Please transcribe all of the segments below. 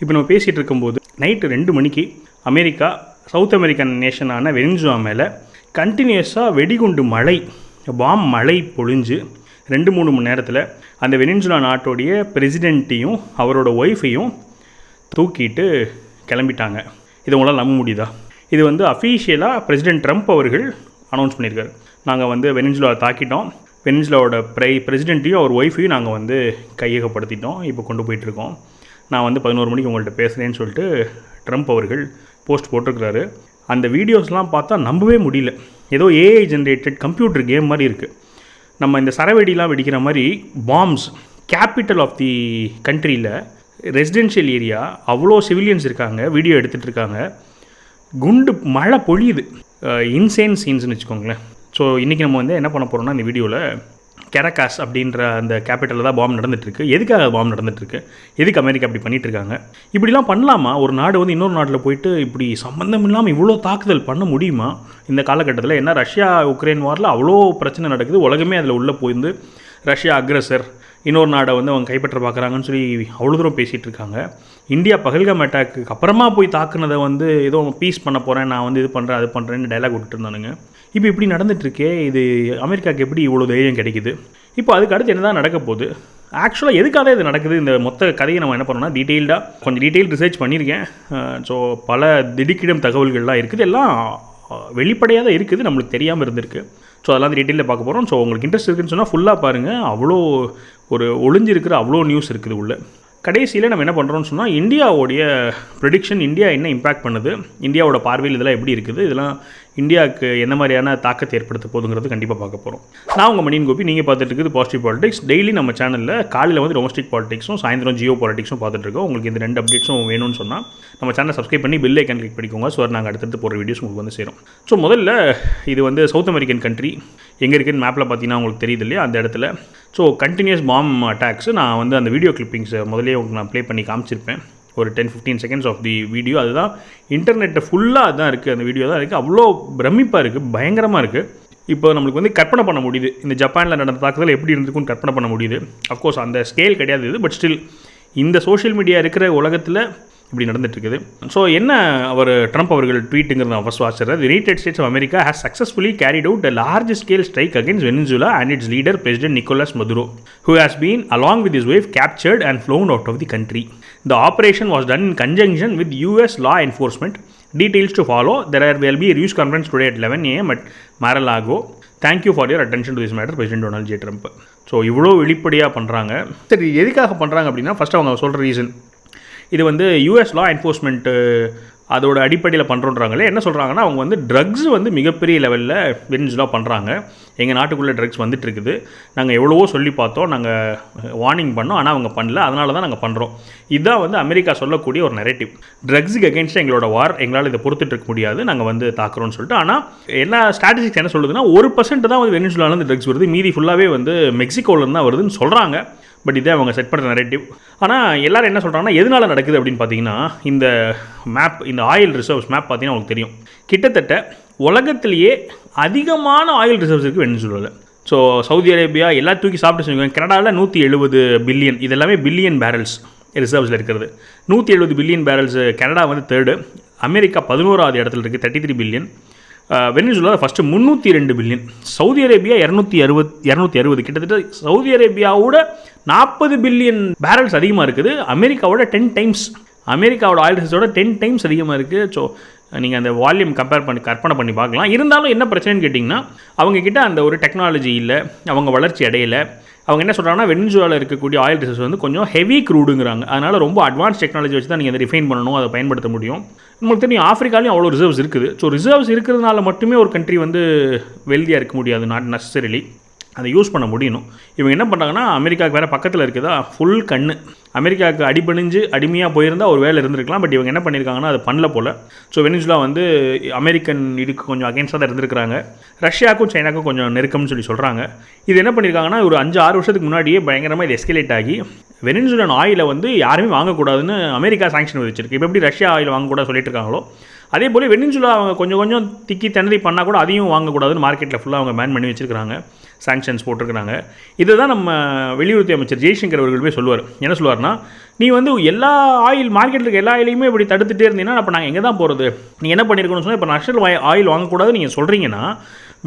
இப்போ நம்ம பேசிகிட்டு இருக்கும்போது நைட்டு 2 மணிக்கு அமெரிக்கா சவுத் அமெரிக்கன் நேஷனான வெனிசுலா மேலே கண்டினியூஸாக வெடிகுண்டு மழை பாம் மழை பொழிஞ்சு 2-3 மணி நேரத்தில் அந்த வெனிசுலா நாட்டோடைய பிரசிடெண்ட்டையும் அவரோட ஒய்ஃபையும் தூக்கிட்டு கிளம்பிட்டாங்க. இது உங்களால் நம்ப முடியுதா? இது வந்து அஃபீஷியலாக பிரசிடெண்ட் ட்ரம்ப் அவர்கள் அனௌன்ஸ் பண்ணியிருக்காரு. நாங்கள் வெனிசுலா தாக்கிட்டோம், வெனிசுலாவோட பிரசிடெண்ட்டையும் அவர் ஒய்ஃபையும் நாங்கள் கையகப்படுத்திட்டோம், இப்போ கொண்டு போயிட்டுருக்கோம், நான் 11 மணிக்கு உங்கள்கிட்ட பேசுகிறேன்னு சொல்லிட்டு ட்ரம்ப் அவர்கள் போஸ்ட் போட்டிருக்கிறாரு. அந்த வீடியோஸ்லாம் பார்த்தா நம்பவே முடியல. ஏதோ ஏஐ ஜென்ரேட்டட் கம்ப்யூட்டர் கேம் மாதிரி இருக்குது. நம்ம இந்த சரவெடிலாம் வெடிக்கிற மாதிரி பாம்ஸ் கேபிட்டல் ஆஃப் தி கண்ட்ரியில் ரெசிடென்ஷியல் ஏரியா அவ்வளோ சிவிலியன்ஸ் இருக்காங்க, வீடியோ எடுத்துகிட்டு இருக்காங்க, குண்டு மழை பொழியுது. இன்சேன் சீன்ஸ்னு வச்சுக்கோங்களேன். ஸோ இன்றைக்கி நம்ம என்ன பண்ண போகிறோம்னா, இந்த வீடியோவில் கெரகாஸ் அப்படின்ற அந்த கேபிட்டலில் தான் பாம்பு நடந்துகிட்ருக்கு. எதுக்காக பாம்பு நடந்துகிட்ருக்கு, எதுக்கு அமெரிக்கா அப்படி பண்ணிகிட்ருக்காங்க, இப்படிலாம் பண்ணலாமா? ஒரு நாடு இன்னொரு நாட்டில் போயிட்டு இப்படி சம்மந்தம் இல்லாமல் இவ்வளோ தாக்குதல் பண்ண முடியுமா இந்த காலகட்டத்தில்? ஏன்னா ரஷ்யா உக்ரைன் வாரில் அவ்வளோ பிரச்சனை நடக்குது, உலகமே அதில் உள்ளே போயிருந்து ரஷ்யா அக்ரஸர், இன்னொரு நாடை அவங்க கைப்பற்ற பார்க்குறாங்கன்னு சொல்லி அவ்வளோ தூரம் பேசிகிட்டு இருக்காங்க. இந்தியா பஹல்காம் அட்டாக்கு அப்புறமா போய் தாக்குனதை ஏதோ பீஸ் பண்ண போகிறேன், நான் இது பண்ணுறேன் அது பண்ணுறேன்னு டைலாக் விட்டுட்டு இருந்தானுங்க. இப்போ இப்படி நடந்துகிட்ருக்கே, இது அமெரிக்காவுக்கு எப்படி இவ்வளோ தைரியம் கிடைக்குது? இப்போ அதுக்கு அடுத்து என்ன தான் நடக்க போகுது? ஆக்சுவலாக எதுக்காக இது நடக்குது? இந்த மொத்த கதையை நம்ம என்ன பண்ணோம்னா, கொஞ்சம் டீட்டெயில் ரிசர்ச் பண்ணியிருக்கேன். ஸோ பல திடுக்கிடும் தகவல்கள்லாம் இருக்குது, எல்லாம் வெளிப்படையாக தான் இருக்குது, நம்மளுக்கு தெரியாமல் இருந்திருக்கு. ஸோ அதெல்லாம் டீட்டெயிலில் பார்க்க போகிறோம். ஸோ உங்களுக்கு இன்ட்ரெஸ்ட் இருக்குதுன்னு சொன்னால் ஃபுல்லாக பாருங்கள். அவ்வளோ ஒரு ஒளிஞ்சிருக்கிற அவ்வளோ நியூஸ் இருக்குது உள்ள. கடைசியில் நம்ம என்ன பண்ணுறோம்னு சொன்னால், இந்தியாவோடைய ப்ரெடிக்ஷன், இந்தியா என்ன இம்பேக்ட் பண்ணுது, இந்தியாவோட பார்வையில் இதெல்லாம் எப்படி இருக்குது, இதெல்லாம் இந்தியாவுக்கு என்ன மாதிரியான தாக்கத்தை ஏற்படுத்த போகுதுங்கிறது கண்டிப்பாக பார்க்க போகிறோம். நான் உங்கள் மணியன் கோபி, நீங்கள் பார்த்துட்டு இருக்குது பாசிட்டிவ் பாலிடிக்ஸ். டெய்லி நம்ம சேனலில் காலையில் டொமஸ்டிக் பாலிடிக்ஸும் சாயந்தரம் ஜியோ பாலிடிக்ஸும் பார்த்துட்ருக்கோம். உங்களுக்கு இந்த 2 அப்டேட்ஸும் வேணும்னு சொன்னால் நம்ம சேனலை சப்ஸ்கிரைப் பண்ணி பெல் ஐக்கன் கிளிக் பண்ணிக்கோங்க. ஸோ நாங்கள் அடுத்தடுத்து போகிற வீடியோஸ் உங்களுக்கு சேரும். ஸோ முதல்ல இது சவுத் அமெரிக்கன் கண்ட்ரி எங்கே இருக்குதுன்னு மேப்பில் பார்த்தீங்கன்னா உங்களுக்கு தெரியுது இல்லையா, அந்த இடத்துல. ஸோ கண்டினியூஸ் பாம் அட்டாக்ஸ் நான் அந்த வீடியோ கிளிப்பிங்ஸை முதலே உங்களுக்கு நான் ப்ளே பண்ணி காமிச்சிருப்பேன். ஒரு 10-15 செகண்ட்ஸ் ஆஃப் தி வீடியோ. அதுதான் இன்டர்நெட்டை ஃபுல்லாக தான் இருக்குது, அந்த வீடியோ தான் இருக்குது. அவ்வளோ பிரமிப்பாக இருக்குது, பயங்கரமாக இருக்குது. இப்போ நம்மளுக்கு கற்பனை பண்ண முடியுது, இந்த ஜப்பானில் நடந்த தாக்குதல் எப்படி இருந்துக்குன்னு கற்பனை பண்ண முடியுது. அஃப்கோர்ஸ் அந்த ஸ்கேல் கிடையாது இது, பட் ஸ்டில் இந்த சோஷியல் மீடியா இருக்கிற உலகத்தில் இப்படி நடந்துட்டுருக்குது. ஸோ என்ன ட்ரம்ப் அவர்கள் ட்வீட்டுங்கிறது நான் ஃபஸ்ட் வாசிடுறேன். United States of America has successfully carried out a large scale strike against Venezuela and its leader President Nicolas Maduro, who has been along with his wife captured and flown out of the country. The operation was done in conjunction with US law enforcement. Details to follow. There will be a news conference today at 11 a.m. at Mar-a-Lago. Thank you for your attention to this matter, President Donald J. Trump. So இவ்வளோ வெளிப்படையாக பண்ணுறாங்க. சரி, எதுக்காக பண்ணுறாங்க அப்படின்னா, first அவங்க சொல்கிற reason, இது யூஎஸ் லா என்ஃபோர்ஸ்மெண்ட்டு அதோட அடிப்படையில் பண்ணுறோன்றாங்களே. என்ன சொல்கிறாங்கன்னா, அவங்க ட்ரக்ஸ் மிகப்பெரிய லெவலில் வெனிசுலா பண்ணுறாங்க. எங்கள் நாட்டுக்குள்ளே ட்ரக்ஸ் வந்துட்டுருக்குது, நாங்கள் எவ்வளவோ சொல்லி பார்த்தோம், நாங்கள் வார்னிங் பண்ணோம், ஆனால் அவங்க பண்ணல, அதனால தான் நாங்கள் பண்ணுறோம். இதுதான் அமெரிக்கா சொல்லக்கூடிய ஒரு நெரேட்டிவ். ட்ரக்ஸுக்கு அகேன்ஸ்டாக எங்களோட வார், எங்களால் இதை பொறுத்துட்டு இருக்க முடியாது, நாங்கள் தாக்குறோன்னு சொல்லிட்டு. ஆனால் எல்லா ஸ்ட்ராட்டஜிக்ஸ் என்ன சொல்லுதுன்னா, 1% தான் வெனிசுலாலேருந்து ட்ரக்ஸ் வருது, மீதி ஃபுல்லாகவே மெக்சிகோவிலேருந்து தான் வருதுன்னு சொல்கிறாங்க. பட் இதே அவங்க செட் பண்ணுற நரேட்டிவ். ஆனால் எல்லோரும் என்ன சொல்கிறாங்கன்னா, எதனால் நடக்குது அப்படின்னு பார்த்தீங்கன்னா, இந்த மேப், இந்த ஆயில் ரிசர்வ்ஸ் மேப் பார்த்தீங்கன்னா உங்களுக்கு தெரியும், கிட்டத்தட்ட உலகத்திலேயே அதிகமான ஆயில் ரிசர்வ்ஸ் இருக்குது வெனிசுலாவில். ஸோ சவுதி அரேபியா எல்லாம் தூக்கி சாப்பிட்டு செஞ்சுக்கோங்க. கனடாவில் 170 பில்லியன், இதெல்லாமே பில்லியன் பேரல்ஸ் ரிசர்வ்ஸில் இருக்கிறது. 170 billion barrels. Canada 3rd, America 11வது இடத்துல இருக்குது, 33 billion. Venezuela first 302 billion. Saudi Arabia 260, கிட்டத்தட்ட சவுதி அரேபியாவோட 40 பில்லியன் பேரல்ஸ் அதிகமாக இருக்குது. அமெரிக்காவோட 10 டைம்ஸ், அமெரிக்காவோட ஆயில் ரிசர்வ்ஸோட 10 டைம்ஸ் அதிகமாக இருக்குது. ஸோ நீங்கள் அந்த வால்யூம் கற்பனை பண்ணி பார்க்கலாம். இருந்தாலும் என்ன பிரச்சனைன்னு கேட்டிங்கன்னா, அவங்கக்கிட்ட அந்த ஒரு டெக்னாலஜி இல்லை, அவங்க வளர்ச்சி அடையலை. அவங்க என்ன சொல்கிறாங்கன்னா, வெனிசுலாவில் இருக்கக்கூடிய ஆயில் ரிசர்வ்ஸ் கொஞ்சம் ஹெவி க்ரூடுங்கிறாங்க. அதனால் ரொம்ப அட்வான்ஸ் டெக்னாலஜி வச்சு தான் நீங்கள் அதை ரிஃபைன் பண்ணணும், அதை பயன்படுத்த முடியும். உங்களுக்கு தெரியும், ஆஃப்ரிக்காலையும் அவ்வளோ ரிசர்வ்ஸ் இருக்குது. ஸோ ரிசர்வ்ஸ் இருக்கிறதுனால மட்டுமே ஒரு கண்ட்ரி வெல்தியாக இருக்க முடியாது, நாட் நெசசரிலி. அதை யூஸ் பண்ண முடியணும். இவங்க என்ன பண்ணுறாங்கன்னா, அமெரிக்காவுக்கு வேறு பக்கத்தில் இருக்குதா, ஃபுல் கண்ணு. அமெரிக்காவுக்கு அடிமையாக போயிருந்தால் ஒரு வேலை இருந்திருக்கலாம். பட் இவங்க என்ன பண்ணியிருக்காங்கன்னா, அது பண்ணல போல். ஸோ வெனிசுலா அமெரிக்கன் இதுக்கு கொஞ்சம் அகேன்ஸ்டாக தான் இருந்திருக்கிறாங்க. ரஷ்யாவுக்கும் சைனாக்கும் கொஞ்சம் நெருக்கம்னு சொல்கிறாங்க. இது என்ன பண்ணியிருக்காங்கன்னா, ஒரு 5-6 வருஷத்துக்கு முன்னாடியே பயங்கரமாக இது எஸ்கலேட் ஆகி வெனிசுலன் ஆயிலை யாருமே வாங்கக்கூடாதுன்னு அமெரிக்கா சாங்ஷன் விதிச்சிருக்கு. இப்போ எப்படி ரஷ்யா ஆயில் வாங்கக்கூடாது சொல்லிட்டு இருக்காங்களோ, அதே போல் வெனிசுலா அவங்க கொஞ்சம் கொஞ்சம் திக்கி திணறி பண்ணால் கூட அதையும் வாங்கக்கூடாதுன்னு மார்க்கெட்டில் ஃபுல்லாக அவங்க பேன் பண்ணி வச்சுருக்காங்க, சாங்ஷன்ஸ் போட்டிருக்கிறாங்க. இதை தான் நம்ம வெளியுறவுத்துறை அமைச்சர் ஜெய்சங்கர் அவர்களுமே சொல்லுவார். என்ன சொல்லுவார்னா, நீ வந்து எல்லா ஆயில் மார்க்கெட்டில் இருக்க எல்லா ஆயிலையுமே இப்படி தடுத்துட்டே இருந்தீங்கன்னா அப்போ நாங்கள் எங்கே தான் போகிறது? நீ என்ன பண்ணியிருக்கணும்னு சொன்னால், இப்போ நஷ்டல் ஆயில் வாங்கக்கூடாது நீங்கள் சொல்கிறீங்கன்னா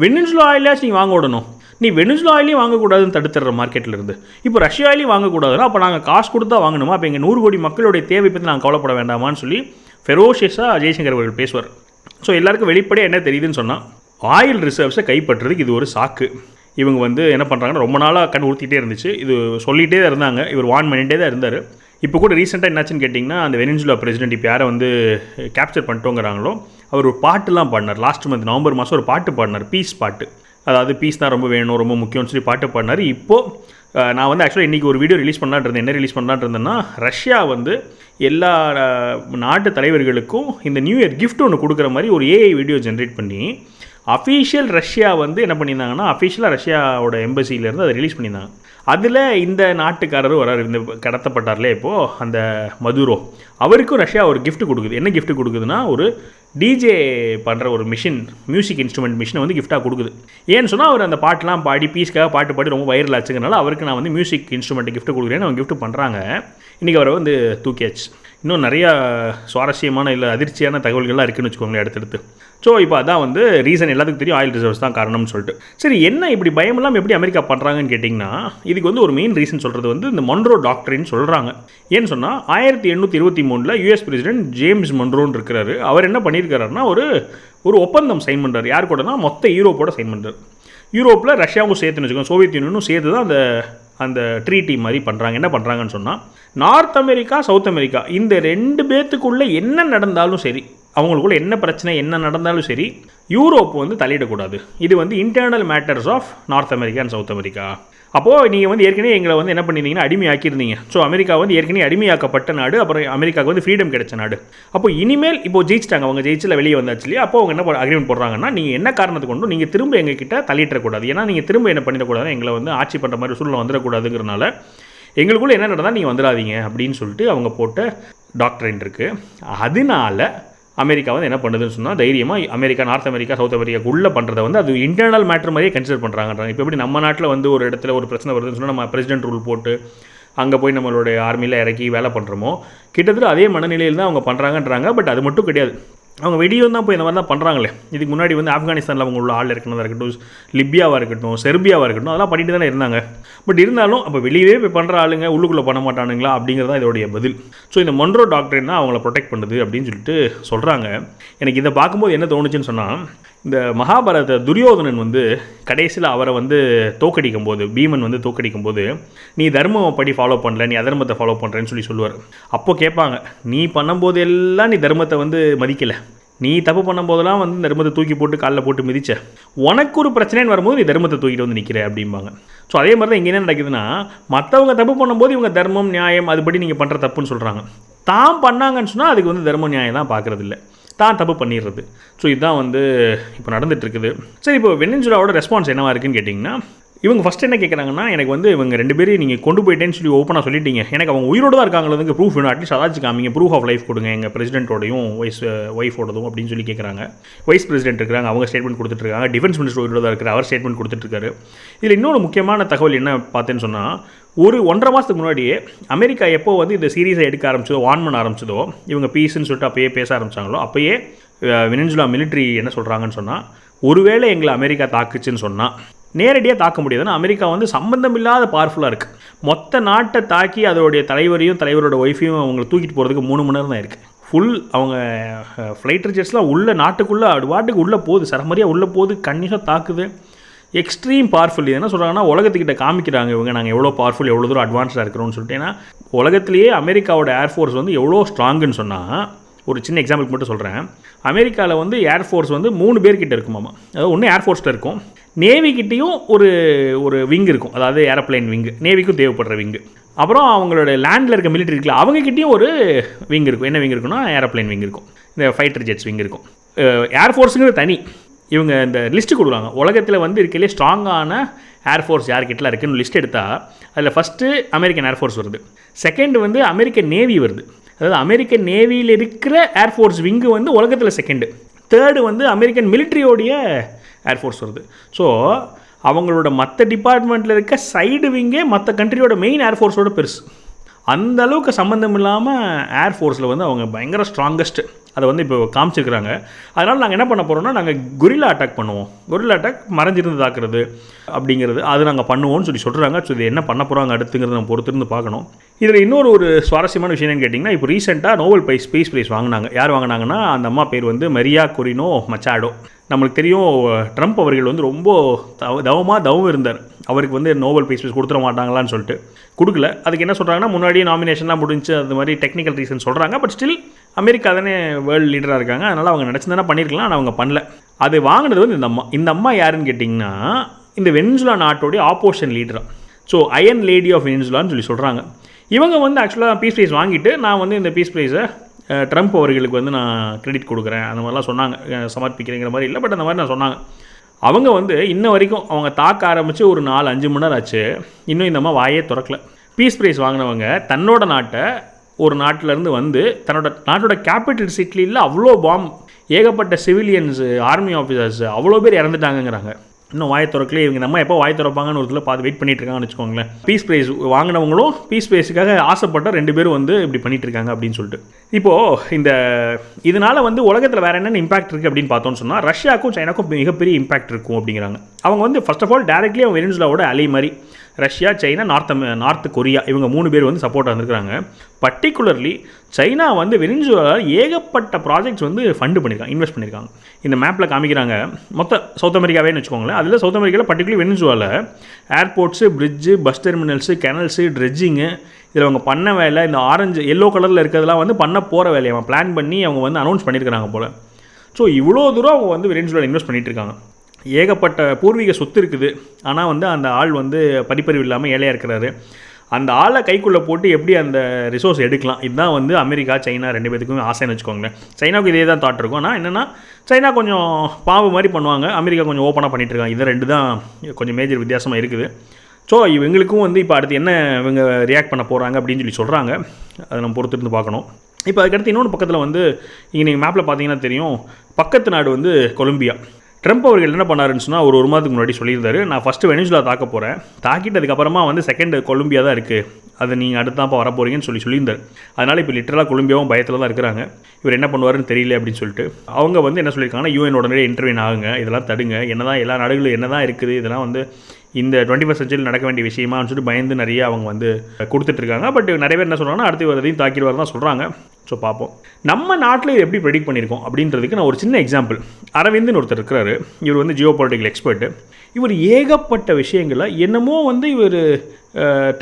வெனிசுலா ஆயிலாச்சும் நீங்கள் வாங்க விடணும். நீ வெனிசுலா ஆயிலையும் வாங்கக்கூடாதுன்னு தடுத்துடுற மார்க்கெட்டில் இருந்து இப்போ ரஷ்யா ஆயிலையும் வாங்கக்கூடாதுன்னா அப்போ நாங்கள் காசு கொடுத்தா வாங்கணுமா? அப்போ எங்கள் 100 கோடி மக்களுடைய தேவை பற்றி நாங்கள் கவலைப்பட வேண்டாமான்னு சொல்லி ஃபெரோஷியஸாக ஜெய்சங்கர் அவர்கள் பேசுவார். ஸோ எல்லாருக்கும் வெளிப்படையாக என்ன தெரியுதுன்னு சொன்னால், ஆயில் ரிசர்வ்ஸை கைப்பற்றுறதுக்கு இது ஒரு சாக்கு. இவங்க வந்து என்ன பண்ணுறாங்கன்னா, ரொம்ப நாளாக கண் ஊற்றிக்கிட்டே இருந்துச்சு, இது சொல்லிகிட்டே தான் இருந்தாங்க, இவர் வார்ன் பண்ணிகிட்டே தான் இருந்தார். இப்போ கூட ரீசெண்டாக என்னாச்சுன்னு கேட்டிங்கன்னா, அந்த வெனிசுலா பிரசிடென்ட் இப்போ யாரை வந்து கேப்சர் பண்ணிட்டோங்கிறாங்களோ அவர் ஒரு பாட்டுலாம் பாடினார். லாஸ்ட் மந்த் நவம்பர் மாதம் ஒரு பாட்டு பாடினார், பீஸ் பாட்டு. அதாவது பீஸ் தான் ரொம்ப வேணும், ரொம்ப முக்கியம்னு சொல்லி பாட்டு பாடினார். இப்போது நான் வந்து ஆக்சுவலாக இன்றைக்கி ஒரு வீடியோ ரிலீஸ் பண்ணலான்னு இருந்தேன். என்ன ரிலீஸ் பண்ணலான்னு இருந்தேன்னா, ரஷ்யா வந்து எல்லா நாட்டு தலைவர்களுக்கும் இந்த நியூ இயர் கிஃப்ட் ஒன்று கொடுக்குற மாதிரி ஒரு ஏஐ வீடியோ ஜென்ரேட் பண்ணி அஃபீஷியல் ரஷ்யா வந்து என்ன பண்ணியிருந்தாங்கன்னா, அஃபீஷியலாக ரஷ்யாவோட எம்பசியிலேருந்து அதை ரிலீஸ் பண்ணியிருந்தாங்க. அதில் இந்த நாட்டுக்காரரும் வராரு, இந்த கடத்தப்பட்டார்லே இப்போது அந்த மதுரோ, அவருக்கும் ரஷ்யா ஒரு கிஃப்ட் கொடுக்குது. என்ன கிஃப்ட் கொடுக்குதுன்னா, ஒரு டிஜே பண்ணுற ஒரு மிஷின், மியூசிக் இன்ஸ்ட்ருமெண்ட் மிஷினை வந்து கிஃப்டாக கொடுக்குது. ஏன்னு சொன்னால் அவர் அந்த பாட்டெலாம் பாடி பீஸ்க்காக பாட்டு பாடி ரொம்ப வைரல் ஆச்சுங்கிறனால அவருக்கு நான் வந்து மியூசிக் இன்ஸ்ட்ருமெண்ட்டை கிஃப்ட் கொடுக்குறேன்னு அவங்க கிஃப்ட் பண்ணுறாங்க. இன்றைக்கி அவரை வந்து தூக்கியாச்சு. இன்னும் நிறையா சுவாரஸ்யமான இல்லை அதிர்ச்சியான தகவல்கள்லாம் இருக்குதுன்னு வச்சுக்கோங்களேன் அடுத்தடுத்து. ஸோ இப்போ அதான் வந்து ரீசன், எல்லாத்துக்கும் தெரியும் ஆயில் ரிசர்வ்ஸ் தான் காரணம்னு சொல்லிட்டு. சரி, என்ன இப்படி பயமெல்லாம் எப்படி அமெரிக்கா பண்ணுறாங்கன்னு கேட்டிங்கன்னா, இதுக்கு வந்து ஒரு மெயின் ரீசன் சொல்கிறது வந்து இந்த மொன்ரோ டாக்டரின்னு சொல்கிறாங்க. ஏன்னு சொன்னால் 1823 யூஎஸ் பிரசிடென்ட் ஜேம்ஸ் மொன்ரோன்னு இருக்கிறாரு. அவர் என்ன பண்ணியிருக்காருன்னா, ஒரு ஒப்பந்தம் சைன் பண்ணுறாரு. யார் கூடனா மொத்த யூரோப்போட சைன் பண்ணுறாரு. யூரோப்பில் ரஷ்யாவும் சேர்த்துன்னு வச்சுக்கோங்க, சோவியத் யூனியனும் சேர்த்து தான் அந்த ட்ரீட்டி மாதிரி பண்ணுறாங்க. என்ன பண்ணுறாங்கன்னு சொன்னால், நார்த் அமெரிக்கா சவுத் அமெரிக்கா இந்த 2 பேத்துக்குள்ளே என்ன நடந்தாலும் சரி, அவங்களுக்குள்ள என்ன பிரச்சனை என்ன நடந்தாலும் சரி, யூரோப் வந்து தலையிடக்கூடாது. இது வந்து internal matters of North America and South America. அப்போது நீங்கள் வந்து ஏற்கனவே எங்களை வந்து என்ன பண்ணியிருந்தீங்கன்னா அடிமையாக்கியிருந்தீங்க. ஸோ அமெரிக்கா வந்து ஏற்கனவே அடிமையாக்கப்பட்ட நாடு, அப்புறம் அமெரிக்காவுக்கு வந்து ஃப்ரீடம் கிடைச்ச நாடு. அப்போ இனிமேல் இப்போ ஜெயிச்சிட்டாங்க, அவங்க ஜெயிச்சில் வெளியே வந்தாச்சு இல்லையா? அப்போ அவங்க என்ன அக்ரிமெண்ட் போடுறாங்கன்னா, நீங்கள் என்ன காரணத்தை கொண்டும் நீங்கள் திரும்ப எங்ககிட்ட தலையிடக்கூடாது. ஏன்னா நீங்கள் திரும்ப என்ன பண்ணிடக்கூடாது, எங்களை வந்து ஆட்சி பண்ணுற மாதிரி சூழ்நிலை வந்துடக்கூடாதுங்கிறனால எங்களுக்குள்ளே என்ன நடந்தால் நீங்கள் வந்துடாதீங்க அப்படின்னு சொல்லிட்டு அவங்க போட்ட டாக்டரின் இருக்குது. அதனால அமெரிக்கா வந்து என்ன பண்ணுதுன்னு சொன்னால், தைரியமாக அமெரிக்கா நார்த் அமெரிக்கா சவுத் அமெரிக்காக்குள்ளே பண்ணுறதை வந்து அது இன்டர்னல் மேட்டர் மாதிரியே கன்சிடர் பண்ணுறாங்கன்றாங்க. இப்போ எப்படி நம்ம நாட்டில் வந்து ஒரு இடத்துல ஒரு பிரச்சனை வருதுன்னு சொன்னால் நம்ம பிரசிடென்ட் ரூல் போட்டு அங்கே போய் நம்மளுடைய ஆர்மியில் இறக்கி வேலை பண்ணுறோமோ, கிட்டத்தட்ட அதே மனநிலையில் தான் அவங்க பண்ணுறாங்கன்றாங்க. பட் அது மட்டும் கிடையாது, அவங்க வெளியும் தான் போய் இந்த மாதிரி தான் பண்ணுறாங்களே. இதுக்கு முன்னாடி வந்து ஆப்கானிஸ்தானில் அவங்க உள்ள ஆள் இருக்கிறதா இருக்கட்டும், லிபியாவாக இருக்கட்டும், செர்பியாவாக இருக்கட்டும், அதெல்லாம் பண்ணிட்டு தானே இருந்தாங்க. பட் இருந்தாலும் அப்போ வெளியே போய் பண்ணுற ஆளுங்க உள்ளுக்குள்ளே பண்ண மாட்டானுங்களா அப்படிங்கிறதா இதோடைய பதில். ஸோ இந்த மொன்ரோ டாக்டரின் தான் அவங்கள ப்ரொடெக்ட் பண்ணுது அப்படின்னு சொல்லிட்டு சொல்கிறாங்க. எனக்கு இதை பார்க்கும்போது என்ன தோணுச்சுன்னு சொன்னால், இந்த மகாபாரத துரியோதனன் வந்து கடைசியில் அவரை வந்து தோக்கடிக்கும் போது, பீமன் வந்து தோக்கடிக்கும் போது, நீ தர்மம் படி ஃபாலோ பண்ணல, நீ அதர்மத்தை ஃபாலோ பண்ணுறேன்னு சொல்லுவார். அப்போது கேட்பாங்க, நீ பண்ணும்போது எல்லாம் நீ தர்மத்தை வந்து மதிக்கலை, நீ தப்பு பண்ணும்போதெல்லாம் வந்து தர்மத்தை தூக்கி போட்டு காலில் போட்டு மிதிச்ச, உனக்கு ஒரு பிரச்சனைன்னு வரும்போது நீ தர்மத்தை தூக்கிட்டு வந்து நிற்கிற அப்படிம்பாங்க. ஸோ அதே மாதிரி தான் இங்கே என்ன நடக்குதுன்னா, மற்றவங்க தப்பு பண்ணும்போது இவங்க தர்மம் நியாயம் அதுபடி நீங்கள் பண்ணுற தப்புன்னு சொல்கிறாங்க. தான் பண்ணாங்கன்னு சொன்னால் அதுக்கு வந்து தர்ம நியாயம் தான் பார்க்குறதில்ல, தான் தப்பு பண்ணிடுறது. ஸோ இதுதான் வந்து இப்போ நடந்துகிட்ருக்குது. சரி, இப்போ வெனிசுலாவோட ரெஸ்பான்ஸ் என்னவா இருக்குன்னு கேட்டிங்கன்னா, இவங்க ஃபஸ்ட் என்ன கேட்குறாங்கன்னா, எனக்கு வந்து இவங்க 2 பேரும் நீங்கள் கொண்டு போயிட்டேன்னு சொல்லி ஓப்பனாக சொல்லிட்டீங்க, எனக்கு அவங்க உயிரோடு தான் இருக்காங்களதுக்கு ப்ரூஃப் வேணும், அட்லீஸ்ட் அதாச்சும் காமிங்க, ப்ரூஃப் ஆஃப் லைஃப் கொடுங்க எங்கள் பிரசிடென்ட்டோடையும் ஒய்ஃபோடதும் அப்படின்னு சொல்லி கேட்குறாங்க. வைஸ் பிரசிடென்ட் இருக்கிறாங்க, அவங்க ஸ்டேட்மெண்ட் கொடுத்துட்ருக்காங்க. டிஃபென்ஸ் மினிஸ்டர் உயிரோடு தான் இருக்கிற அவர் ஸ்டேட்மெண்ட் கொடுத்துட்ருக்காரு. இதில் இன்னொரு முக்கியமான தகவல் என்ன பார்த்தேன்னு சொன்னால், ஒரு 1.5 மாதத்துக்கு முன்னாடியே அமெரிக்கா எப்போ வந்து இந்த சீரீஸை எடுக்க ஆரம்பிச்சதோ, வார்ன் பண்ண ஆரம்பிச்சதோ, இவங்க பீஸ்ன்னு சொல்லிட்டு அப்போயே பேச ஆரம்பித்தாங்களோ, அப்போயே வெனிசுலா மிலிட்ரி என்ன சொல்கிறாங்கன்னு சொன்னால், ஒருவேளை எங்களை அமெரிக்கா தாக்குச்சுன்னு சொன்னால் நேரடியாக தாக்க முடியாதுன்னா, அமெரிக்கா வந்து சம்பந்தம் இல்லாத பவர்ஃபுல்லாக இருக்குது. மொத்த நாட்டை தாக்கி அதோடைய தலைவரையும் தலைவரோட ஒய்ஃபையும் அவங்களை தூக்கிட்டு போகிறதுக்கு 3 மணி நேரம் தான் இருக்குது. ஃபுல் அவங்க ஃப்ளைட் ஜெட்ஸ்லாம் உள்ள நாட்டுக்குள்ளே வாட்டுக்கு உள்ளே போகுது, சரமரியாக உள்ளே போகுது, கன்னிஷாக தாக்குது. Extreme powerful. இது என்ன சொல்கிறாங்கன்னா, உலகத்துக்கிட்ட காமிக்கிறாங்க இவங்க நாங்கள் எவ்வளோ பவர்ஃபுல், எவ்வளோ தூரம் அட்வான்ஸ்டாக இருக்கிறோம்னு சொல்லிட்டு. ஏன்னா உலகத்திலேயே அமெரிக்காவோட ஏர்ஃபோர்ஸ் வந்து எவ்வளோ ஸ்ட்ராங்குன்னு சொன்னால், ஒரு சின்ன எக்ஸாம்பிளுக்கு மட்டும் சொல்கிறேன். அமெரிக்காவில் வந்து ஏர்ஃபோர்ஸ் வந்து 3 பேர்கிட்ட இருக்குமாமா. அதாவது ஒன்று ஏர்ஃபோர்ஸில் இருக்கும், நேவிக்கிட்டேயும் ஒரு விங் இருக்கும், அதாவது ஏரோப்ளைன் விங்கு, நேவிக்கும் தேவைப்படுற விங்கு. அப்புறம் அவங்களோட லேண்டில் இருக்க மிலிட்ரி இருக்குல்ல, அவங்கக்கிட்டேயும் ஒரு விங் இருக்கும். என்ன விங் இருக்குன்னா, ஏரோப்ளைன் விங் இருக்கும், இந்த ஃபைட்டர் ஜெட்ஸ் விங் இருக்கும். ஏர்ஃபோர்ஸுங்கிறது தனி. இவங்க இந்த லிஸ்ட்டு கொடுக்குறாங்க, உலகத்தில் வந்து இருக்கையிலே ஸ்ட்ராங்கான ஏர்ஃபோர்ஸ் யார்கிட்டலாம் இருக்குன்னு லிஸ்ட் எடுத்தால் அதில் ஃபஸ்ட்டு அமெரிக்கன் ஏர்ஃபோர்ஸ் வருது, செகண்ட் வந்து அமெரிக்கன் நேவி வருது, அதாவது அமெரிக்கன் நேவியில் இருக்கிற ஏர்ஃபோர்ஸ் விங்கு வந்து உலகத்தில் செகண்டு, தேர்டு வந்து அமெரிக்கன் மிலிட்ரியோடைய ஏர்ஃபோர்ஸ் வருது. ஸோ அவங்களோட மற்ற டிபார்ட்மெண்ட்டில் இருக்க சைடு விங்கே மற்ற கண்ட்ரியோட மெயின் ஏர்ஃபோர்ஸோட பெருசு. அந்த அளவுக்கு சம்மந்தம் இல்லாமல் ஏர்ஃபோர்ஸில் வந்து அவங்க பயங்கர ஸ்ட்ராங்கஸ்ட்டு, அதை வந்து இப்போ காமிச்சிருக்கிறாங்க. அதனால் நாங்கள் என்ன பண்ண போகிறோம்னா, நாங்கள் கொரில்லா அட்டாக் பண்ணுவோம். கொரில்லா அட்டாக் மறைஞ்சிருந்து தாக்குறது அப்படிங்கிறது அது நாங்கள் பண்ணுவோம்னு சொல்கிறாங்க. ஸோ இது என்ன பண்ண போகிறாங்க அடுத்துங்கிறத நம்ம பொறுத்திருந்து பார்க்கணும். இதில் இன்னொரு சுவாரஸ்யமான விஷயம் என்னன்னு கேட்டிங்கன்னா, இப்போ ரீசெண்டாக நோபல் பீஸ் ப்ரைஸ் வாங்கினாங்க. யார் வாங்கினாங்கன்னா, அந்த அம்மா பேர் வந்து மரியா கொரினோ மச்சாடோ. நம்மளுக்கு தெரியும், ட்ரம்ப் அவர்கள் வந்து ரொம்ப தவம் இருந்தார். அவருக்கு வந்து நோபல் பீஸ் கொடுத்துட மாட்டாங்களான்னு சொல்லிட்டு கொடுக்கல. அதுக்கு என்ன சொல்கிறாங்கன்னா, முன்னாடியே நாமினேஷன்லாம் முடிஞ்சு அது மாதிரி டெக்னிக்கல் ரீசன் சொல்கிறாங்க. பட் ஸ்டில் அமெரிக்கா தானே வேர்ல்டு லீடராக இருக்காங்க, அதனால் அவங்க நினச்சிருந்தானே பண்ணியிருக்கலாம். ஆனால் அவங்க பண்ணல. அது வாங்கினது வந்து இந்த அம்மா யாருன்னு கேட்டிங்கன்னா, இந்த வெனிசுலா நாட்டோடைய ஆப்போசிஷன் லீடராக. ஸோ அயன் லேடி ஆஃப் வெனிசுலான்னு சொல்கிறாங்க. இவங்க வந்து ஆக்சுவலாக பீஸ் ப்ரைஸ் வாங்கிட்டு, நான் வந்து இந்த பீஸ் ப்ரைஸை ட்ரம்ப் அவர்களுக்கு வந்து நான் கிரெடிட் கொடுக்குறேன் அந்த மாதிரிலாம் சொன்னாங்க. சமர்ப்பிக்கிறேங்கிற மாதிரி இல்லை, பட் அந்த மாதிரி நான் சொன்னாங்க. அவங்க வந்து இன்ன வரைக்கும் அவங்க தாக்க ஆரம்பித்து ஒரு 4-5 மணி நேரம் ஆச்சு, இன்னும் இந்த மாதிரி வாயே திறக்கல. பீஸ் ப்ரைஸ் வாங்கினவங்க தன்னோட நாட்டை ஒரு நாட்டிலேருந்து வந்து தன்னோட நாட்டோட கேபிட்டல் சிட்டியில் அவ்வளோ ஏகப்பட்ட சிவிலியன்ஸு, ஆர்மி ஆஃபீஸர்ஸ் அவ்வளோ பேர் இறந்துட்டாங்கங்கிறாங்க. இன்னும் வாயை திறக்கல. இவங்க நம்ம எப்போ வாய் திறப்பாங்கன்னு ஒரு இதில் பார்த்து வெயிட் பண்ணிட்டு இருக்காங்கன்னு வச்சுக்கோங்களேன். பீஸ் ப்ரைஸ் வாங்கினவங்களும் பீஸ் ப்ரைஸுக்காக ஆசைப்பட்ட 2 பேரும் வந்து இப்படி பண்ணிட்டு இருக்காங்க அப்படின்னு சொல்லிட்டு. இப்போது இதனால் வந்து உலகத்தில் வேறு என்னென்ன இம்பாக்ட் இருக்குது அப்படின்னு பார்த்தோன்னு சொன்னால், ரஷ்யாவுக்கும் சைனாக்கும் மிகப்பெரிய இம்பாக்ட் இருக்கும் அப்படிங்கிறாங்க. அவங்க வந்து ஃபர்ஸ்ட் ஆஃப் ஆல் டேரெக்ட்லி அவங்க வெனிசுலாவோட அலை மாதிரி ரஷ்யா, சைனா, நார்த் கொரியா இவங்க 3 பேர் வந்து சப்போர்ட்டாக இருந்திருக்காங்க. பர்டிகுலர்லி சைனா வந்து வெனிசுலாவில் ஏகப்பட்ட ப்ராஜெக்ட்ஸ் வந்து ஃபண்டு பண்ணியிருக்காங்க, இன்வெஸ்ட் பண்ணியிருக்காங்க. இந்த மேப்பில் காமிக்கிறாங்க. மொத்த சவுத் அமெரிக்காவேன்னு வச்சுக்கோங்களேன். அதில் சவுத் அமெரிக்காவில் பர்டிகுலர் வெனிசுலாவில் ஏர்போர்ட்ஸு, பிரிட்ஜு, பஸ் டெர்மினல்ஸு, கெனல்ஸு, ட்ரெட்ஜிங்கு, இதில் அவங்க பண்ண வேலை, இந்த ஆரஞ்சு எல்லோ கலரில் இருக்கிறதெல்லாம் வந்து பண்ண போகிற வேலையை அவங்க பிளான் பண்ணி அவங்க வந்து அனௌன்ஸ் பண்ணியிருக்கிறாங்க போல். ஸோ இவ்வளோ தூரம் அவங்க வந்து வெனிசுலாவில் இன்வெஸ்ட் பண்ணிகிட்டு இருக்காங்க. ஏகப்பட்ட பூர்வீக சொத்து இருக்குது. ஆனால் வந்து அந்த ஆள் வந்து படிப்பறிவு இல்லாமல் ஏழையாக இருக்கிறாரு. அந்த ஆளை கைக்குள்ளே போட்டு எப்படி அந்த ரிசோர்ஸ் எடுக்கலாம், இதுதான் வந்து அமெரிக்கா, சைனா 2 பேத்துக்குமே ஆசைன்னு வச்சுக்கோங்களேன். சைனாவுக்கு இதே தான் தாட் இருக்கும். ஆனால் என்னென்னா, சைனா கொஞ்சம் பாம்பு மாதிரி பண்ணுவாங்க, அமெரிக்கா கொஞ்சம் ஓப்பனாக பண்ணிகிட்டு இருக்காங்க. இது 2 தான் கொஞ்சம் மேஜர் வித்தியாசமாக இருக்குது. ஸோ இவங்களுக்கும் வந்து இப்போ அடுத்து என்ன இவங்க ரியாக்ட் பண்ண போகிறாங்க அப்படின்னு சொல்கிறாங்க. அதை நம்ம பொறுத்திருந்து பார்க்கணும். இப்போ அதுக்கடுத்து இன்னொன்று பக்கத்தில் வந்து இங்கே நீங்கள் மேப்பில் பார்த்தீங்கன்னா தெரியும், பக்கத்து நாடு வந்து கொலம்பியா. ட்ரம்ப் அவர்கள் என்ன பண்ணாருன்னு சொன்னால், ஒரு மாதத்துக்கு முன்னாடி சொல்லியிருந்தாரு, நான் ஃபஸ்ட்டு வெனிசுலா தாக்க போகிறேன், தாக்கிட்டதுக்கப்புறமா வந்து செகண்ட் கொலம்பியா தான் இருக்குது, அதை நீங்கள் அடுத்தாப்பா வர போகிறீங்கன்னு சொல்லியிருந்தார். அதனால் இப்போ லிட்டரலாக கொலம்பியாவும் பயத்தில் தான் இருக்கிறாங்க. இவர் என்ன பண்ணுவாருன்னு தெரியல அப்படின்னு சொல்லிட்டு அவங்க வந்து என்ன சொல்லியிருக்காங்கன்னா, யூஎன் உடனே இன்டர்வியூன் ஆகுங்க, இதெல்லாம் தடுங்க, என்ன தான் எல்லா நாடுகளும் என்ன தான் இருக்குது, இதெல்லாம் வந்து இந்த 21st செஞ்சுரியில் நடக்க வேண்டிய விஷயமான்னு சொல்லிட்டு பயந்து நிறைய அவங்க வந்து கொடுத்துட்ருக்காங்க. பட் நிறைய பேர் என்ன சொல்கிறாங்கன்னா, அடுத்து வரதையும் தாக்கிடுவார் தான் சொல்கிறாங்க. ஸோ பார்ப்போம். நம்ம நாட்டில் இது எப்படி ப்ரெடிக்ட் பண்ணியிருக்கோம் அப்படின்றதுக்கு நான் ஒரு சின்ன எக்ஸாம்பிள். அரவிந்த்னு ஒருத்தர் இருக்கிறாரு. இவர் வந்து ஜியோ பொலிட்டிக்கல் எக்ஸ்பர்ட்டு. இவர் ஏகப்பட்ட விஷயங்களை என்னமோ வந்து இவர்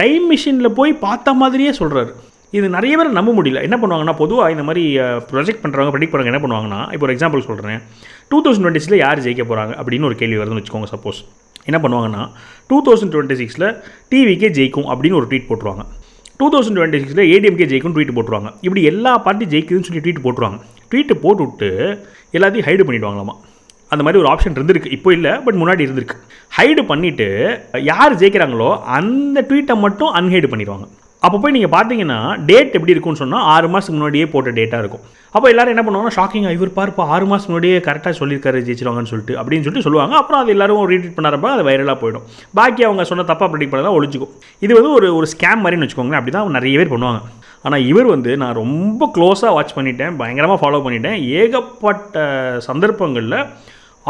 டைம் மிஷினில் போய் பார்த்த மாதிரியே சொல்கிறாரு. இது நிறைய பேர் நம்ப முடியல. என்ன பண்ணுவாங்கன்னா, பொதுவாக இந்த மாதிரி ப்ரொஜெக்ட் பண்ணுறவங்க, ப்ரெடிக்ட் பண்ணுறவங்க என்ன பண்ணுவாங்கன்னா, இப்போ ஒரு எக்ஸாம்பிள் சொல்கிறேன், 2026 யார் ஜெயிக்க போகிறாங்க அப்படின்னு ஒரு கேள்வி வருதுன்னு வச்சுக்கோங்க. சப்போஸ் என்ன பண்ணுவாங்கன்னா, 2026 டிவிக்கே ஜெயிக்கும் அப்படின்னு ஒரு ட்வீட் போட்டுருவாங்க. 2026 ஏடிஎம்கே ஜெயிக்கும்னு ட்வீட் போட்டுருவாங்க. இப்படி எல்லா பார்ட்டி ஜெயிக்குதுன்னு சொல்லி ட்வீட் போட்டுருவாங்க. ட்வீட்டு போட்டுவிட்டு எல்லாத்தையும் ஹைடு பண்ணிவிடுவாங்களாமா. அந்த மாதிரி ஒரு ஆப்ஷன் இருந்திருக்கு, இப்போ இல்லை, பட் முன்னாடி இருந்திருக்கு. ஹைடு பண்ணிவிட்டு யார் ஜெயிக்கிறாங்களோ அந்த ட்வீட்டை மட்டும் அன்ஹைடு பண்ணிடுவாங்க. அப்போ போய் நீங்கள் பார்த்தீங்கன்னா டேட் எப்படி இருக்குன்னு சொன்னால் 6 மாதத்துக்கு முன்னாடியே போட்ட டேட்டாக இருக்கும். அப்போ எல்லோரும் என்ன பண்ணுவாங்கன்னா, ஷாக்கிங்காக இவர் பார்ப்பா 6 மாதத்துக்கு முன்னாடியே கரெக்டாக சொல்லியிருக்காரு ஜெயிச்சிருவாங்கன்னு சொல்லிட்டு அப்படின்னு சொல்லுவாங்க. அப்புறம் அது எல்லோரும் ரீட்வீட் பண்ணாரப்போ அது வைரலாக போயிடும். பாக்கி அவங்க சொன்ன தப்பாக ப்ரெடிக்ட் பண்ணதான் ஒழிச்சிக்கும். இது வந்து ஒரு ஸ்கேம் மாதிரின்னு வச்சுக்கோங்களேன். அப்படி தான் நிறைய பேர் பண்ணுவாங்க. ஆனால் இவர் வந்து நான் ரொம்ப க்ளோஸாக வாட்ச் பண்ணிட்டேன், பயங்கரமாக ஃபாலோ பண்ணிட்டேன். ஏகப்பட்ட சந்தர்ப்பங்களில்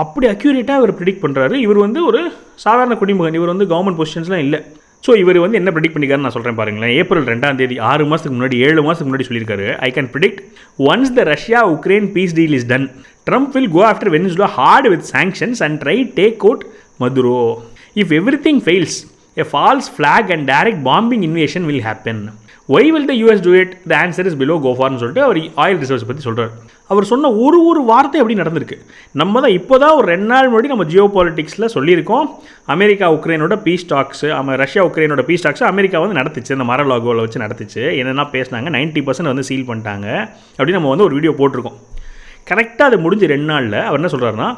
அப்படி அக்யூரேட்டாக இவர் ப்ரெடிக்ட் பண்ணுறாரு. இவர் வந்து ஒரு சாதாரண குடிமகன், இவர் வந்து கவர்மெண்ட் பொசிஷன்ஸ்லாம் இல்லை. ஸோ இவர் வந்து என்ன ப்ரெடிக்ட் பண்ணிக்காருன்னு நான் சொல்கிறேன் பாருங்களேன். ஏப்ரல் 2ஆம் தேதி 6 மாதத்துக்கு முன்னாடி 7 மாதத்துக்கு முன்னாடி சொல்லியிருக்காரு, I can predict once the Russia Ukraine peace deal is done, Trump will go after Venezuela hard with sanctions and try take out Maduro. If everything fails a false flag and direct bombing invasion will happen. Why will the US do it, the answer is below கோஃபார்னு சொல்லிட்டு அவர் oil reserves பற்றி சொல்கிறார். அவர் சொன்ன ஒரு வார்த்தை எப்படி நடந்திருக்கு. நம்ம தான் இப்போ தான் ஒரு 2 நாள் முன்னாடி நம்ம ஜியோ பாலிட்டிக்ஸில் சொல்லியிருக்கோம், அமெரிக்கா உக்ரைனோட பீஸ் டாக்ஸு, ரஷ்யா உக்ரைனோட பீஸ் டாக்ஸு அமெரிக்கா வந்து நடத்துச்சு, இந்த மரலாகோவில் வச்சு நடத்துச்சு, என்னென்னா பேசினாங்க, 90% வந்து சீல் பண்ணிட்டாங்க அப்படின்னு நம்ம வந்து ஒரு வீடியோ போட்டிருக்கோம். கரெக்டாக அது முடிஞ்சு 2 நாளில் அவர் என்ன சொல்கிறாருன்னா,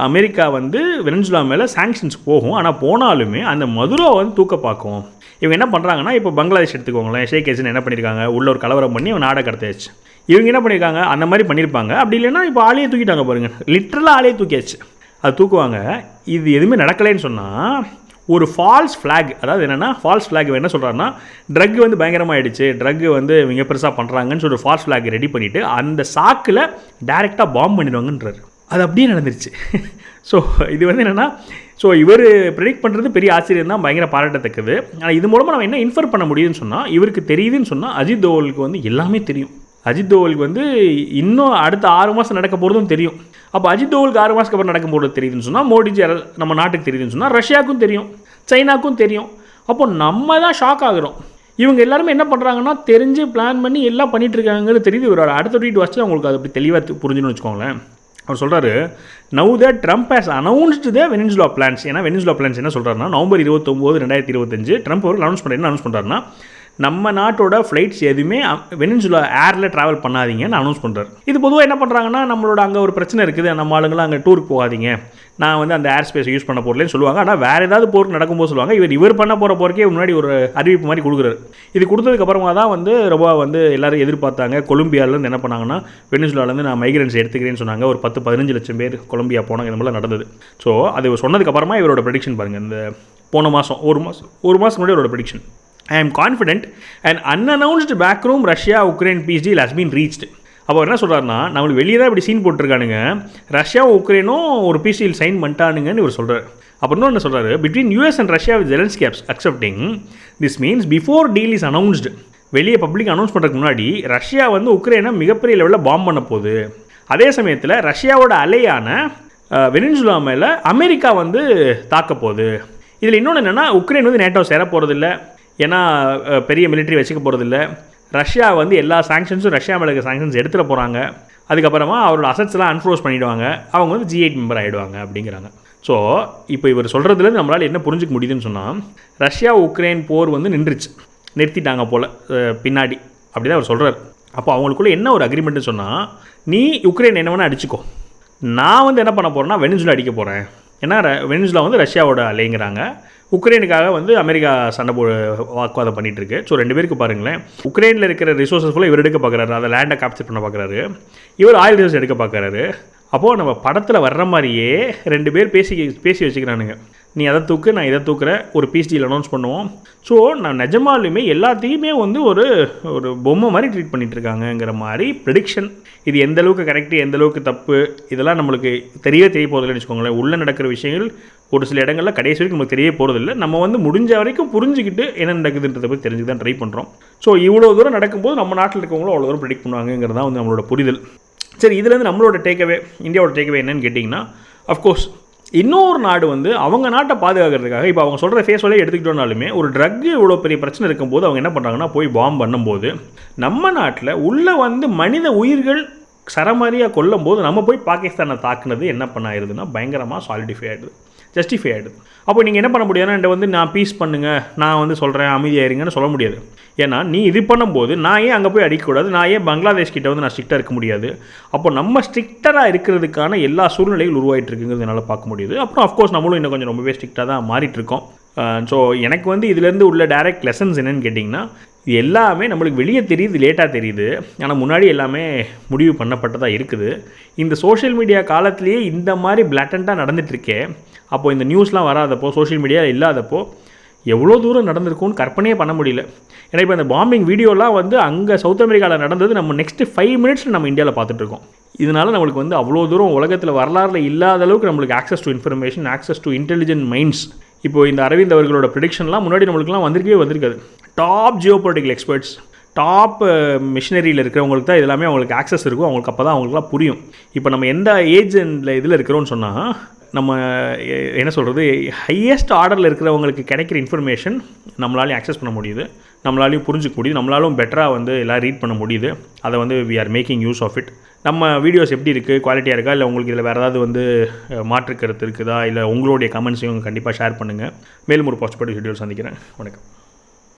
அமெரிக்கா வந்து வெனிசுலா மேலே சாங்ஷன்ஸ் போகும், ஆனால் போனாலுமே அந்த மதுரோ வந்து தூக்க பார்க்கும். இவங்க என்ன பண்ணுறாங்கன்னா, இப்போ பங்களாதேஷ் எடுத்துக்கோங்களேன், ஷேக் ஹசீனா என்ன பண்ணியிருக்காங்க, உள்ள ஒரு கலவரம் பண்ணி அவன் நாடை கடத்தியாச்சு. இவங்க என்ன பண்ணியிருக்காங்க, அந்த மாதிரி பண்ணியிருப்பாங்க. அப்படி இல்லைன்னா இப்போ ஆளையே தூக்கிட்டாங்க பாருங்கள், லிட்டரலாக ஆளையே தூக்கியாச்சு. அது தூக்குவாங்க. இது எதுவுமே நடக்கலைன்னு சொன்னால் ஒரு ஃபால்ஸ் ஃப்ளாக், அதாவது என்னென்னா ஃபால்ஸ் ஃப்ளாக் என்ன சொல்கிறாருன்னா, ட்ரக் வந்து பயங்கரமாகிடுச்சு, ட்ரக் வந்து இவங்க பெருசாக பண்ணுறாங்கன்னு சொல்லி ஃபால்ஸ் ஃப்ளாக் ரெடி பண்ணிவிட்டு அந்த சாக்கில் டைரெக்டாக பாம்பு பண்ணிடுவாங்கன்றார். அது அப்படியே நடந்துருச்சு. ஸோ இது வந்து என்னென்னா, ஸோ இவர் ப்ரெடிக்ட் பண்ணுறது பெரிய ஆச்சரியம் தான், பயங்கர பாராட்டத்தக்கது. ஆனால் இது மூலமாக நம்ம என்ன இன்ஃபர் பண்ண முடியுதுன்னு சொன்னால், இவருக்கு தெரியுதுன்னு சொன்னால் அஜித் தோவலுக்கு வந்து எல்லாமே தெரியும். அஜித் தோவலுக்கு வந்து இன்னும் அடுத்த 6 மாதம் நடக்க போகிறதும் தெரியும். அப்போ அஜித் தோவலுக்கு 6 மாதத்துக்கு அப்புறம் நடக்க போகிறது தெரியுதுன்னு சொன்னால், மோடிஜி நம்ம நாட்டுக்கு தெரியுதுன்னு சொன்னால், ரஷ்யாவுக்கும் தெரியும், சைனாக்கும் தெரியும். அப்போ நம்ம தான் ஷாக் ஆகிறோம். இவங்க எல்லாருமே என்ன பண்ணுறாங்கன்னா, தெரிஞ்சு பிளான் பண்ணி எல்லாம் பண்ணிகிட்டு இருக்காங்கிறது தெரியுது. ஒரு அடுத்த ட்வீட் வச்சு அவங்களுக்கு அது அப்படி தெளிவாக புரிஞ்சுன்னு வச்சுக்கோங்களேன். அவர் சொல்கிறாரு, now that Trump has announced the Venezuela plans. ஏன்னா வெனிசுலா பிளான்ஸ் என்ன சொல்கிறாருன்னா, நவம்பர் 29, 2025 ட்ரம்ப் அவர்கள் அனௌன்ஸ் பண்ணுறாருன்னா, நம்ம நாட்டோட ஃப்ளைட்ஸ் எதுவுமே வெனிசுலா ஏரில் ட்ராவல் பண்ணாதீங்கன்னு அனௌன்ஸ் பண்ணுறாரு. இது பொதுவாக என்ன பண்ணுறாங்கன்னா, நம்மளோட அங்கே ஒரு பிரச்சனை இருக்குது, நம்ம ஆளுங்களாம் அங்கே டூருக்கு போகாதீங்க, நான் வந்து அந்த ஏர் ஸ்பேஸ் யூஸ் பண்ண போகிறேன்னு சொல்லுவாங்க. ஆனால் வேறு ஏதாவது போருக்கு நடக்கும்போது சொல்லுவாங்க. இவர் பண்ண போகிற போருக்கே முன்னாடி ஒரு அறிவிப்பு மாதிரி கொடுக்குறாரு. இது கொடுத்ததுக்கப்புறமா தான் வந்து ரொம்ப வந்து எல்லோரும் எதிர்பார்த்தாங்க. கொலம்பியாவிலேருந்து என்ன பண்ணாங்கன்னா, வெனிசுலாலேருந்து நான் மைக்ரன்ஸ் எடுத்துக்கிறேன்னு சொன்னாங்க. ஒரு 10-15 லட்சம் பேர் கொலம்பியா போனாங்க. இந்த மாதிரிலாம் நடந்தது. ஸோ அது சொன்னதுக்கப்புறமா இவரோட ப்ரெடிக்ஷன் பாருங்கள். இந்த போன மாதம் ஒரு மாதம் முன்னாடி இவரோட prediction, I am confident an unannounced backroom Russia-Ukraine peace deal has been reached. அப்போ என்ன சொல்கிறாருன்னா, நம்மளுக்கு வெளியே தான் இப்படி சீன் போட்டிருக்கானுங்க, ரஷ்யாவும் உக்ரைனும் ஒரு பீஸ் டீல் சைன் பண்ணிட்டானுங்கன்னு இவர் சொல்கிறார். அப்புறம் என்ன சொல்கிறாரு, between US and Russia with Zelensky accepting this means before deal is announced. வெளியே பப்ளிக் அனௌன்ஸ் பண்ணுறதுக்கு முன்னாடி ரஷ்யா வந்து உக்ரைனை மிகப்பெரிய லெவலில் பாம்பு பண்ண போகுது. அதே சமயத்தில் ரஷ்யாவோட அலையான வெனிசுலா மேலே அமெரிக்கா வந்து தாக்க போகுது. இதில் இன்னொன்று என்னென்னா, உக்ரைன் வந்து நேட்டோ சேர போகிறதில்ல, ஏன்னா பெரிய மிலிட்ரி வச்சுக்க போகிறதில்ல. ரஷ்யா வந்து எல்லா சாங்ஷன்ஸும் ரஷ்யா மேலே இருக்க சாங்ஷன்ஸ் எடுத்துகிட போகிறாங்க. அதுக்கப்புறமா அவரோட அசட்ஸ்லாம் அன்ஃபோர்ஸ் பண்ணிவிடுவாங்க. அவங்க வந்து G8 மெம்பர் ஆகிடுவாங்க அப்படிங்கிறாங்க. ஸோ இப்போ இவர் சொல்கிறதுலேருந்து நம்மளால் என்ன புரிஞ்சிக்க முடியுதுன்னு சொன்னால், ரஷ்யா உக்ரைன் போர் வந்து நிறுத்திட்டாங்க போல் பின்னாடி, அப்படி தான் அவர் சொல்கிறார். அப்போ அவங்களுக்குள்ளே என்ன ஒரு அக்ரிமெண்ட்டுன்னு சொன்னால், நீ உக்ரைன் என்ன வேணால் அடிச்சுக்கோ, நான் வந்து என்ன பண்ண போகிறேன்னா வெனிசுலா அடிக்க போகிறேன். ஏன்னா வெனிசுலா வந்து ரஷ்யாவோட அலைங்கிறாங்க. உக்ரைனுக்காக வந்து அமெரிக்கா சண்டை வாக்குவாதம் பண்ணிகிட்ருக்கு. ஸோ 2 பேருக்கு பாருங்களேன், உக்ரைனில் இருக்கிற ரிசோர்ஸஸ் ஃபுல்லாக இவர் எடுக்க பார்க்குறாரு, அதை லேண்டை கேப்சர் பண்ண பார்க்குறாரு, இவர் ஆயில் ரிசோர்ஸ் எடுக்க பார்க்குறாரு. அப்போது நம்ம படத்தில் வர்ற மாதிரியே 2 பேர் பேசி வச்சுக்கிறானுங்க. நீ அதை தூக்கு, நான் இதை தூக்குறேன், ஒரு பீஸ் டீல் அனௌன்ஸ் பண்ணுவோம். ஸோ நான் நிஜமாலுமே எல்லாத்தையுமே வந்து ஒரு பொம்மை மாதிரி ட்ரீட் பண்ணிகிட்டு இருக்காங்கங்கிற மாதிரி ப்ரெடிக்ஷன். இது எந்த அளவுக்கு கரெக்டு, எந்த அளவுக்கு தப்பு, இதெல்லாம் நம்மளுக்கு தெரிய போகிறதில்லன்னு வச்சுக்கோங்களேன். உள்ளே நடக்கிற விஷயங்கள் ஒரு சில இடங்களில் கடைசி வரைக்கும் நமக்கு தெரிய போகிறதில்ல. நம்ம வந்து முடிஞ்ச வரைக்கும் புரிஞ்சுக்கிட்டு என்ன நடக்குதுன்றதை பற்றி தெரிஞ்சு தான் ட்ரை பண்ணுறோம். ஸோ இவ்வளோ தூரம் நடக்கும்போது நம்ம நாட்டில் இருக்கவங்களும் அவ்வளோ தூரம் ப்ரெடிக்ட் பண்ணுவாங்கிறது தான் வந்து நம்மளோட புரிதல். சரி, இதுலேருந்து நம்மளோட டேக்அவே, இந்தியாவோட டேக்அவே என்னன்னு கேட்டிங்கன்னா, அஃப்கோர்ஸ் இன்னொரு நாடு வந்து அவங்க நாட்டை பாதுகாக்கிறதுக்காக, இப்போ அவங்க சொல்கிற ஃபேஸ் வேலையை எடுத்துக்கிட்டோனாலுமே, ஒரு ட்ரக்கு இவ்வளோ பெரிய பிரச்சனை இருக்கும்போது அவங்க என்ன பண்ணுறாங்கன்னா, போய் பாம்பு பண்ணும்போது நம்ம நாட்டில் உள்ளே வந்து மனித உயிர்கள் சரமாரியாக கொல்லும் போது நம்ம போய் பாகிஸ்தானை தாக்குனது என்ன பண்ண ஆயிடுதுன்னா, பயங்கரமாக ஜஸ்டிஃபை ஆகிடுது. அப்போ நீங்கள் என்ன பண்ண முடியாதுன்னா, என்கிட்ட வந்து நான் பீஸ் பண்ணுங்கள், நான் வந்து சொல்கிறேன் அமைதியாயிருங்கன்னு சொல்ல முடியாது. ஏன்னா நீ இது பண்ணும்போது நான் ஏன் அங்கே போய் அடிக்கக்கூடாது, நான் ஏன் பங்களாதேஷ் கிட்ட வந்து நான் ஸ்ட்ரிக்டாக இருக்க முடியாது. அப்போ நம்ம ஸ்ட்ரிக்டராக இருக்கிறதுக்கான எல்லா சூழ்நிலைகள் உருவாகிட்டு இருக்குங்கிறது என்னால் பார்க்க முடியுது. அப்புறம் அஃப்கோர்ஸ் நம்மளும் இன்னும் கொஞ்சம் ரொம்பவே ஸ்ட்ரிக்டாக தான் மாறிட்டுருக்கோம். ஸோ எனக்கு வந்து இதுலேருந்து உள்ள டைரக்ட் லெசன்ஸ் என்னென்னு கேட்டிங்கன்னா, இது எல்லாமே நம்மளுக்கு வெளியே தெரியுது, லேட்டாக தெரியுது, ஆனால் முன்னாடி எல்லாமே முடிவு பண்ணப்பட்டதாக இருக்குது. இந்த சோஷியல் மீடியா காலத்திலேயே இந்த மாதிரி பிளாட்டண்ட்டாக நடந்துகிட்ருக்கே. அப்போது இந்த நியூஸ்லாம் வராதப்போ, சோஷியல் மீடியா இல்லாதப்போ எவ்வளோ தூரம் நடந்திருக்கும்னு கற்பனையே பண்ண முடியல. ஏன்னா இப்போ இந்த பாம்பிங் வீடியோலாம் வந்து அங்கே சவுத் அமெரிக்காவில் நடந்தது நம்ம நெக்ஸ்ட்டு 5 மினிட்ஸில் நம்ம இந்தியாவில் பார்த்துட்ருக்கோம். இதனால் நம்மளுக்கு வந்து அவ்வளோ தூரம் உலகத்தில் வரலாறுல இல்லாத அளவுக்கு நம்மளுக்கு access to information, access to intelligent minds. இப்போது இந்த அரவிந்த் அவர்களோட ப்ரெடிக்ஷன்லாம் முன்னாடி நம்மளுக்குலாம் வந்திருக்காது. Top geopolitical experts, top மிஷினரியில் இருக்கிறவங்களுக்கு தான் இதெல்லாமே அவங்களுக்கு ஆக்சஸ் இருக்கும். அவங்களுக்கு அப்போ தான் அவங்களுக்குலாம் புரியும். இப்போ நம்ம எந்த ஏஜ் இதில் இருக்கிறோன்னு சொன்னால், நம்ம என்ன சொல்கிறது, ஹையஸ்ட் ஆர்டரில் இருக்கிறவங்களுக்கு கிடைக்கிற இன்ஃபர்மேஷன் நம்மளாலையும் ஆக்சஸ் பண்ண முடியுது, நம்மளாலையும் புரிஞ்சிக்க முடியுது, நம்மளாலும் பெட்டராக வந்து எல்லாம் ரீட் பண்ண முடியுது. அதை வந்து we are making use of it. நம்ம வீடியோஸ் எப்படி இருக்குது, குவாலிட்டியாக இருக்கா, இல்லை உங்களுக்கு இதில் வேறு ஏதாவது வந்து மாற்று கருத்து இருக்குதா, இல்லை உங்களுடைய கமெண்ட்ஸையும் கண்டிப்பாக ஷேர் பண்ணுங்கள். மேலும் ஒரு பாசிட்டிவ் வீடியோ சந்திக்கிறேன். வணக்கம்.